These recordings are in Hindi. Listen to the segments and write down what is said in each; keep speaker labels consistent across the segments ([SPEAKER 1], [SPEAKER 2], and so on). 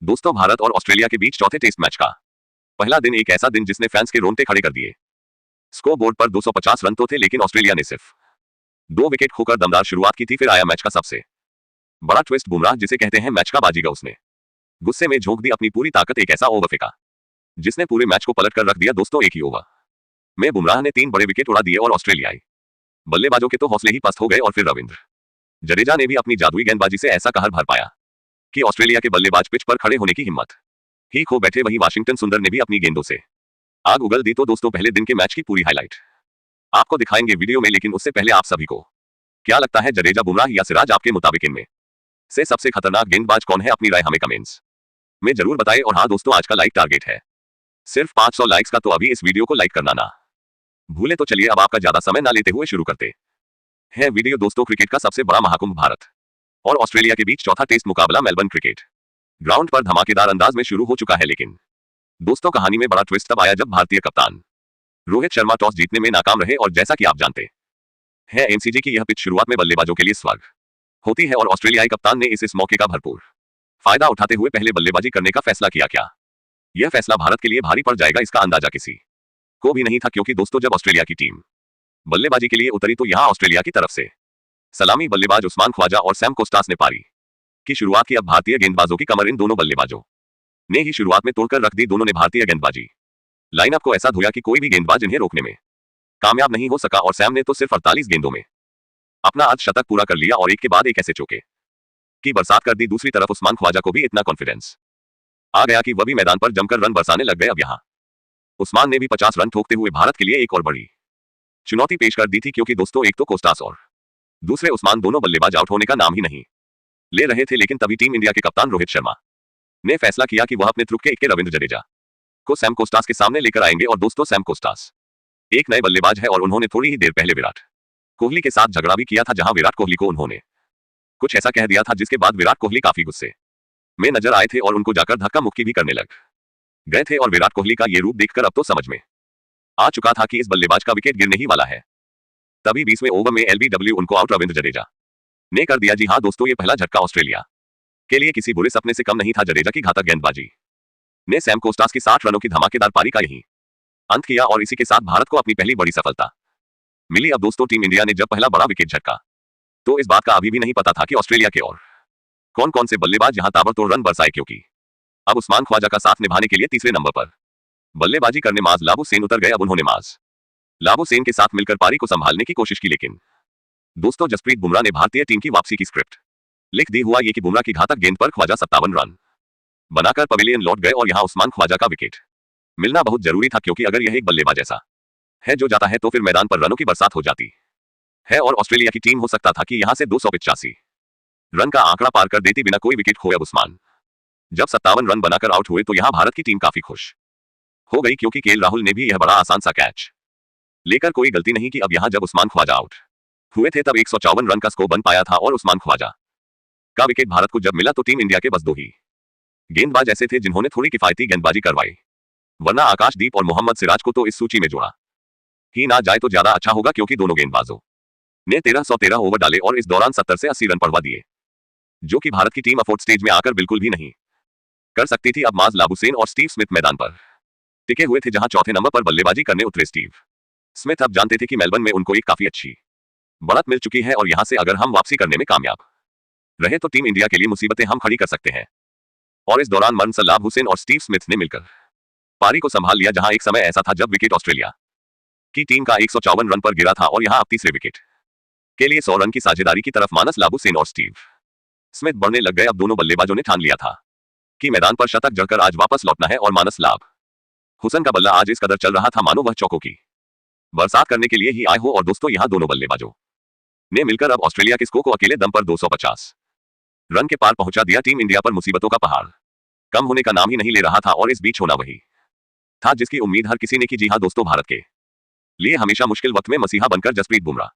[SPEAKER 1] दोस्तों, भारत और ऑस्ट्रेलिया के बीच चौथे टेस्ट मैच का पहला दिन एक ऐसा दिन जिसने फैंस के रोंगटे खड़े कर दिए। स्कोर बोर्ड पर 250 रन तो थे, लेकिन ऑस्ट्रेलिया ने सिर्फ 2 विकेट खोकर दमदार शुरुआत की थी। फिर आया मैच का सबसे बड़ा ट्विस्ट। बुमराह, जिसे कहते हैं मैच का बाजीगर, उसने गुस्से में झोंक दी अपनी पूरी ताकत। एक ऐसा ओवर फेंका जिसने पूरे मैच को पलट कर रख दिया। दोस्तों, एक ही ओवर में बुमराह ने 3 बड़े विकेट उड़ा दिए और ऑस्ट्रेलियाई बल्लेबाजों के तो हौसले ही पस्त हो गए। और फिर रविंद्र जडेजा ने भी अपनी जादुई गेंदबाजी से ऐसा कहर भर पाया कि ऑस्ट्रेलिया के बल्लेबाज पिच पर खड़े होने की हिम्मत ही खो बैठे। वहीं वाशिंगटन सुंदर ने भी अपनी गेंदों से आग उगल दी। तो दोस्तों, पहले दिन के मैच की पूरी हाईलाइट आपको दिखाएंगे वीडियो में, लेकिन उससे पहले आप सभी को क्या लगता है, जडेजा, बुमराह या सिराज? आपके मुताबिक इनमें से सबसे खतरनाक गेंदबाज कौन है? अपनी राय हमें कमेंट्स में जरूर बताएं। और हाँ दोस्तों, आज का लाइक टारगेट है सिर्फ 500 लाइक्स का, तो अभी इस वीडियो को लाइक करना ना भूले। तो चलिए अब आपका ज्यादा समय ना लेते हुए शुरू करते हैं वीडियो। दोस्तों, क्रिकेट का सबसे बड़ा महाकुंभ भारत और ऑस्ट्रेलिया के बीच चौथा टेस्ट मुकाबला मेलबर्न क्रिकेट ग्राउंड पर धमाकेदार अंदाज में शुरू हो चुका है। लेकिन दोस्तों, कहानी में बड़ा ट्विस्ट तब आया जब भारतीय कप्तान रोहित शर्मा टॉस जीतने में नाकाम रहे। और जैसा कि आप जानते हैं, एमसीजी की यह पिच शुरुआत में बल्लेबाजों के लिए स्वर्ग होती है और ऑस्ट्रेलियाई कप्तान ने इस मौके का भरपूर फायदा उठाते हुए पहले बल्लेबाजी करने का फैसला किया। क्या यह फैसला भारत के लिए भारी पड़ जाएगा? इसका अंदाजा किसी को भी नहीं था, क्योंकि दोस्तों, जब ऑस्ट्रेलिया की टीम बल्लेबाजी के लिए उतरी तो यहां ऑस्ट्रेलिया की तरफ से सलामी बल्लेबाज उस्मान ख्वाजा और सैम कोस्टास ने पारी की शुरुआत की। अब भारतीय गेंदबाजों की कमर इन दोनों बल्लेबाजों ने ही शुरुआत में तोड़कर रख दी। दोनों ने भारतीय गेंदबाजी लाइनअप को ऐसा धोया कि कोई भी गेंदबाज इन्हें रोकने में कामयाब नहीं हो सका। और सैम ने तो सिर्फ 48 गेंदों में अपना अर्धशतक पूरा कर लिया और एक के बाद एक ऐसे चौके की बरसात कर दी। दूसरी तरफ उस्मान ख्वाजा को भी इतना कॉन्फिडेंस आ गया कि वह भी मैदान पर जमकर रन बरसाने लग गए। अब यहां उस्मान ने भी 50 रन ठोकते हुए भारत के लिए एक और बड़ी चुनौती पेश कर दी थी, क्योंकि दोस्तों, एक तो कोस्टास और दूसरे उस्मान दोनों बल्लेबाज आउट होने का नाम ही नहीं ले रहे थे। लेकिन तभी टीम इंडिया के कप्तान रोहित शर्मा ने फैसला किया कि वह अपने त्रुक के रविंद्र जडेजा को सैम कोस्टास के सामने लेकर आएंगे। और दोस्तों, सैम कोस्टास एक नए बल्लेबाज है और उन्होंने थोड़ी ही देर पहले विराट कोहली के साथ झगड़ा भी किया था, जहां विराट कोहली को उन्होंने कुछ ऐसा कह दिया था जिसके बाद विराट कोहली काफी गुस्से में नजर आए थे और उनको जाकर धक्का मुक्की भी करने लग गए थे। और विराट कोहली का ये रूप देखकर अब तो समझ में आ चुका था कि इस बल्लेबाज का विकेट गिरने ही वाला है। तभी 20वें ओवर में एलबीडब्ल्यू उनको आउट रविंद्र जडेजा ने कर दिया। जी हां दोस्तों, ये पहला झटका ऑस्ट्रेलिया के लिए किसी बुरे सपने से कम नहीं था। जडेजा की घातक गेंदबाजी ने सैम कोस्टास की 60 रनों की धमाकेदार पारी का यही अंत किया और इसी के साथ भारत को अपनी पहली बड़ी सफलता मिली। अब दोस्तों, टीम इंडिया ने जब पहला बड़ा विकेट झटका तो इस बात का अभी भी नहीं पता था कि ऑस्ट्रेलिया के और कौन कौन से बल्लेबाज यहां ताबड़तोड़ रन बरसाए, क्योंकि अब उस्मान ख्वाजा का साथ निभाने के लिए तीसरे नंबर पर बल्लेबाजी करने माज लाबुसैन उतर गए। अब उन्होंने माज लाबुसैन के साथ मिलकर पारी को संभालने की कोशिश की। लेकिन दोस्तों, जसप्रीत बुमराह ने भारतीय टीम की वापसी की स्क्रिप्ट लिख दी। हुआ ये कि बुमराह की घातक गेंद पर ख्वाजा 57 रन बनाकर पवेलियन लौट गए। और यहां उस्मान ख्वाजा का विकेट मिलना बहुत जरूरी था, क्योंकि अगर यह एक बल्लेबाज ऐसा है जो जाता है तो फिर मैदान पर रनों की बरसात हो जाती है और ऑस्ट्रेलिया की टीम हो सकता था कि यहां से 285 रन का आंकड़ा पार कर देती बिना कोई विकेट खोए। अब उस्मान जब 57 रन बनाकर आउट हुए तो यहां भारत की टीम काफी खुश हो गई, क्योंकि केएल राहुल ने भी यह बड़ा आसान सा कैच लेकर कोई गलती नहीं की। अब यहां जब उस्मान ख्वाजा आउट हुए थे तब 154 रन का स्कोर बन पाया था और उस्मान ख्वाजा का विकेट भारत को जब मिला तो टीम इंडिया के बस 2 ही गेंदबाज ऐसे थे जिन्होंने थोड़ी किफायती गेंदबाजी करवाई, वरना आकाशदीप और मोहम्मद सिराज को तो इस सूची में जोड़ा ही ना जाए तो ज्यादा अच्छा होगा, क्योंकि दोनों गेंदबाजों ने 1313 ओवर डाले और इस दौरान 70 से 80 रन बढ़वा दिए, जो कि भारत की टीम फोर्थ स्टेज में आकर बिल्कुल भी नहीं कर सकती थी। अब माज लाबुसैन और स्टीव स्मिथ मैदान पर टिके हुए थे, जहां चौथे नंबर पर बल्लेबाजी करने उतरे स्टीव स्मिथ अब जानते थे कि मेलबर्न में उनको एक काफी अच्छी बढ़त मिल चुकी है और यहां से अगर हम वापसी करने में कामयाब रहे तो टीम इंडिया के लिए मुसीबतें हम खड़ी कर सकते हैं। और इस दौरान मनसर लाबुसैन और स्टीव स्मिथ ने मिलकर पारी को संभाल लिया, जहां एक समय ऐसा था जब विकेट ऑस्ट्रेलिया की टीम का 154 रन पर गिरा था और यहां अब तीसरे विकेट के लिए 100 रन की साझेदारी की तरफ मानस लाबुसैन और स्टीव स्मिथ बढ़ने लग गए। अब दोनों बल्लेबाजों ने ठान लिया था कि मैदान पर शतक जड़कर आज वापस लौटना है और मानस लाब हुसैन का बल्ला आज इस कदर चल रहा था मानो वह चौकों की बरसात करने के लिए ही आए हो। और दोस्तों, यहां दोनों बल्लेबाजों ने मिलकर अब ऑस्ट्रेलिया के स्कोर को अकेले दम पर 250 रन के पार पहुंचा दिया। टीम इंडिया पर मुसीबतों का पहाड़ कम होने का नाम ही नहीं ले रहा था और इस बीच होना वही था जिसकी उम्मीद हर किसी ने की। जी हां दोस्तों, भारत के लिए हमेशा मुश्किल वक्त में मसीहा बनकर जसप्रीत बुमराह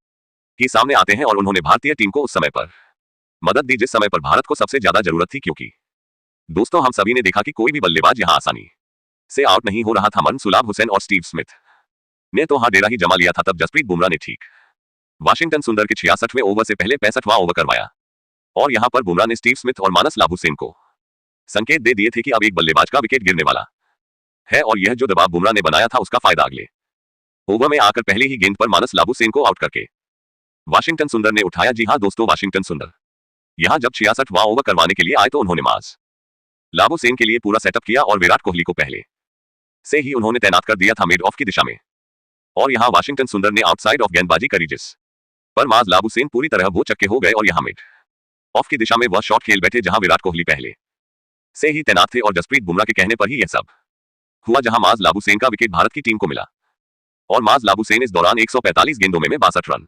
[SPEAKER 1] की सामने आते हैं और उन्होंने भारतीय टीम को उस समय पर मदद दी जिस समय पर भारत को सबसे ज्यादा जरूरत थी, क्योंकि दोस्तों, हम सभी ने देखा कि कोई भी बल्लेबाज यहां आसानी से आउट नहीं हो रहा था। मनसुलाब हुसैन और स्टीव स्मिथ ने तो डेरा ही जमा लिया था। तब जसप्रीत बुमराह ने ठीक वाशिंगटन सुंदर के 66वें ओवर से पहले 65वां ओवर करवाया और यहां पर बुमराह ने स्टीव स्मिथ और मानस लाबुसैन को संकेत दे दिए थे कि अब एक बल्लेबाज का विकेट गिरने वाला है और यह जो दबाव बुमराह ने बनाया था उसका फायदा अगले ओवर में आकर पहले ही गेंद पर मानस लाबुसेन को आउट करके वाशिंगटन सुंदर ने उठाया। जी हां दोस्तों, वाशिंगटन सुंदर यहां जब 66वां ओवर करवाने के लिए आए तो उन्होंने मास लाबुसेन के लिए पूरा सेटअप किया और विराट कोहली को पहले से ही उन्होंने तैनात कर दिया था मिड ऑफ की दिशा में। और यहां वाशिंगटन सुंदर ने आउटसाइड ऑफ गेंदबाजी करी, जिस पर माज लाबुसेन पूरी तरह वो चक्के हो गए और यहां मिड ऑफ की दिशा में वह शॉट खेल बैठे जहां विराट कोहली पहले से ही तैनात थे और जसप्रीत बुमराह के कहने पर ही यह सब हुआ, जहां माज लाबुसेन का विकेट भारत की टीम को मिला और माज लाबुसेन इस दौरान 145 गेंदों में 62 रन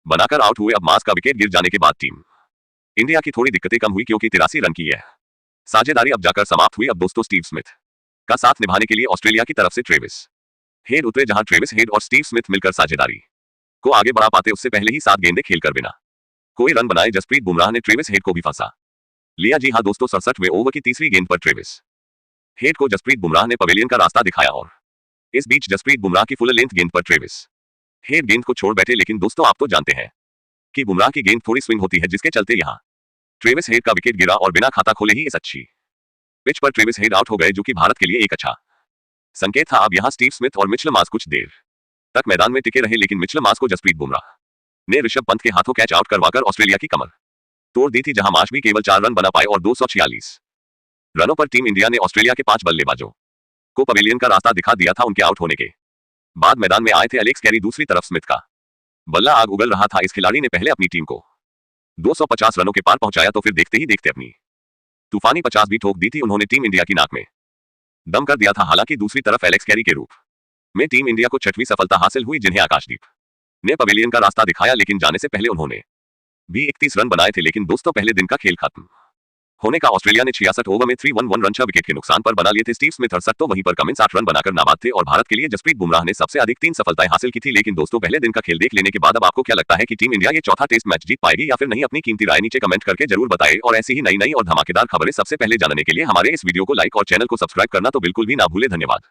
[SPEAKER 1] बनाकर आउट हुए। अब माज का विकेट गिर जाने के बाद टीम इंडिया की थोड़ी दिक्कतें कम हुई क्योंकि 83 रन की यह साझेदारी अब जाकर समाप्त हुई। अब दोस्तों, स्टीव स्मिथ का साथ निभाने के लिए ऑस्ट्रेलिया की तरफ से ट्रेविस हेड उतरे, जहां ट्रेविस हेड और स्टीव स्मिथ मिलकर साझेदारी को आगे बढ़ा पाते उससे पहले ही 7 गेंदें खेलकर बिना कोई रन बनाए जसप्रीत बुमराह ने ट्रेविस हेड को भी फंसा लिया। जी हां दोस्तों, 67वें ओवर की तीसरी गेंद पर ट्रेविस हेड को जसप्रीत बुमराह ने पवेलियन का रास्ता दिखाया और इस बीच जसप्रीत बुमराह की फुल लेंथ गेंद पर ट्रेविस हेड गेंद को छोड़ बैठे। लेकिन दोस्तों, आप तो जानते हैं कि बुमराह की गेंद थोड़ी स्विंग होती है, जिसके चलते यहां ट्रेविस हेड का विकेट गिरा और बिना खाता खोले ही इस अच्छी पिच पर ट्रेविस हेड आउट हो गए, जो कि भारत के लिए एक अच्छा संकेत था। अब यहां स्टीव स्मिथ और मिचेल मार्श कुछ देर तक मैदान में टिके रहे, लेकिन मिचेल मार्श को जसप्रीत बुमराह ने ऋषभ पंत के हाथों कैच आउट करवाकर ऑस्ट्रेलिया की कमर तोड़ दी थी, जहां मार्श भी केवल 4 रन बना पाए और 246 रनों पर टीम इंडिया ने ऑस्ट्रेलिया के 5 बल्लेबाजों को पवेलियन का रास्ता दिखा दिया था। उनके आउट होने के बाद मैदान में आए थे एलेक्स कैरी, दूसरी तरफ स्मिथ का बल्ला आग उगल रहा था। इस खिलाड़ी ने पहले अपनी टीम को 250 रनों के पार पहुंचाया तो फिर देखते ही देखते अपनी तूफानी 50 भी ठोक दी थी। उन्होंने टीम इंडिया की नाक में दम कर दिया था। हालांकि दूसरी तरफ एलेक्स कैरी के रूप में टीम इंडिया को 6वीं सफलता हासिल हुई, जिन्हें आकाशदीप ने पवेलियन का रास्ता दिखाया। लेकिन जाने से पहले उन्होंने भी 31 रन बनाए थे। लेकिन दोस्तों, पहले दिन का खेल खत्म होने का ऑस्ट्रेलिया ने 66 ओवर में 311 रन 6 विकेट के नुकसान पर बना लिए थे। स्टीव स्मिथ 68 तो वहीं पर कमिंस 8 रन बनाकर नाबाद थे और भारत के लिए जसप्रीत बुमराह ने सबसे अधिक 3 सफलताएं हासिल की थी। लेकिन दोस्तों, पहले दिन का खेल देख लेने के बाद अब आपको क्या लगता है कि टीम इंडिया ये चौथा टेस्ट मैच जीत पाएगी या फिर नहीं? अपनी कीमती राय नीचे कमेंट करके जरूर बताएं और ऐसी ही नई और धमाकेदार खबरें सबसे पहले जानने के लिए हमारे इस वीडियो को लाइक और चैनल को सब्सक्राइब करना तो बिल्कुल भी ना भूले। धन्यवाद।